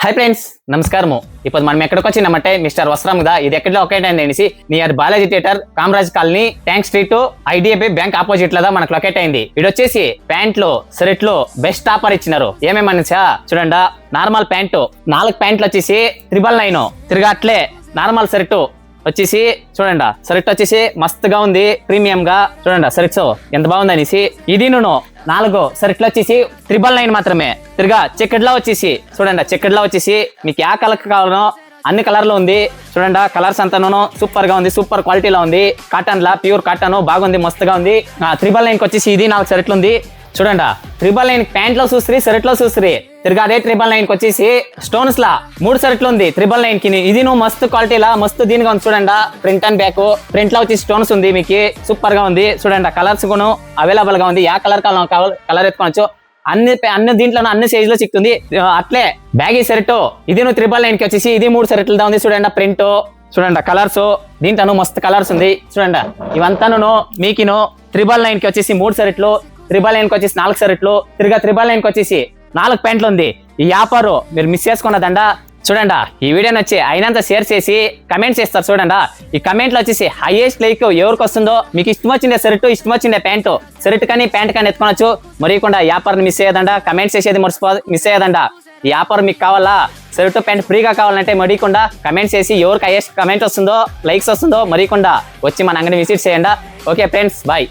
Hi friends నమస్కారము ఇప్పుడు మనం ఎక్కడికి వచ్చినామంటే మిస్టర్ వస్త్రముదా ఇది ఎక్కడ లొకేట్ అయింది అనేసి near Balaji theatre Kamaraj colony tank street IDFI bank opposite లో మనకు లొకేట్ అయింది. ఇది వచ్చేసి ప్యాంట్లు షర్ట్లు బెస్ట్ ఆఫర్ ఇచ్చినారు. ఏమేమనిసా చూడండి, నార్మల్ ప్యాంటు 4 ప్యాంట్లు వచ్చేసి 999 తిరిగా అట్లే నార్మల్ షర్టు వచ్చేసి చూడండి, షర్ట్ వచ్చేసి మస్తుగా ఉంది, ప్రీమియం గా చూడండి షర్ట్స్ ఎంత బాగుంది అనేసి. ఇది నేను 4 షర్ట్లు వచ్చేసి 999 మాత్రమే. తిరిగా చెక్కడ్లా వచ్చేసి చూడండి, చెక్కడ్లా వచ్చేసి మీకు ఏ కలర్ కావాలనో అన్ని కలర్లో ఉంది. చూడండి కలర్స్ అంతాను సూపర్ గా ఉంది, సూపర్ క్వాలిటీలో ఉంది. కాటన్ లా ప్యూర్ కాటన్ బాగుంది, మస్తుగా ఉంది. 999 వచ్చేసి ఇది 4 షర్ట్లు ఉంది. చూడండి 999 ప్యాంట్ లో చూసి షర్ట్ లో చూసి తిరిగా అదే 999 వచ్చేసి స్టోన్స్ లా 3 షర్ట్లు ఉంది 999 కి. ఇది నువ్వు మస్తు క్వాలిటీలా మస్తు దీనిగా ఉంది. చూడండి ప్రింట్ అండ్ బ్యాక్, ప్రింట్ లో వచ్చి స్టోన్స్ ఉంది, మీకు సూపర్ గా ఉంది. చూడండి కలర్స్ కూడా అవైలబుల్ గా ఉంది, ఏ కలర్ కలర్ ఎత్తుకోవచ్చు. అన్ని దీంట్లో అన్ని సైజ్ లో చిక్తుంది. అట్లే బ్యాగీ షర్ట్ ఇది నువ్వు 999 కి వచ్చేసి ఇది 3 షర్ట్లతో ఉంది. చూడండి ప్రింట్ చూడండి, కలర్స్ దీంట్లో మస్తు కలర్స్ ఉంది. చూడండి ఇవంతాను మీకు 999 కి వచ్చేసి 3 షర్ట్లు, 999 కి వచ్చేసి 4 షర్ట్లు, తిరిగా 999 కి వచ్చేసి 4 ప్యాంట్లు ఉంది. ఈ వ్యాపారం మీరు మిస్ చేసుకున్నదండా. చూడండి ఈ వీడియో నచ్చి అయినంత షేర్ చేసి కమెంట్స్ చేస్తారు. చూడండి ఈ కమెంట్లో వచ్చేసి హైయెస్ట్ లైక్ ఎవరికి వస్తుందో, మీకు ఇష్టం వచ్చిందే షర్ట్ ఇష్టం వచ్చిందే ప్యాంటు, షర్ట్ కానీ ప్యాంట్ కానీ ఎత్తుకోవచ్చు. మరికుండా వ్యాపారం మిస్ అయ్యేదండా, కమెంట్స్ చేసేది మిస్ అయ్యేదండా. ఈ వ్యాపారం మీకు కావాలా, షర్ట్ ప్యాంట్ ఫ్రీగా కావాలంటే మరికుండా కమెంట్స్ చేసి ఎవరికి హైయెస్ట్ కమెంట్ వస్తుందో లైక్స్ వస్తుందో మరికుండా వచ్చి మన అంగడిని విజిట్ చేయండి. Okay friends, bye.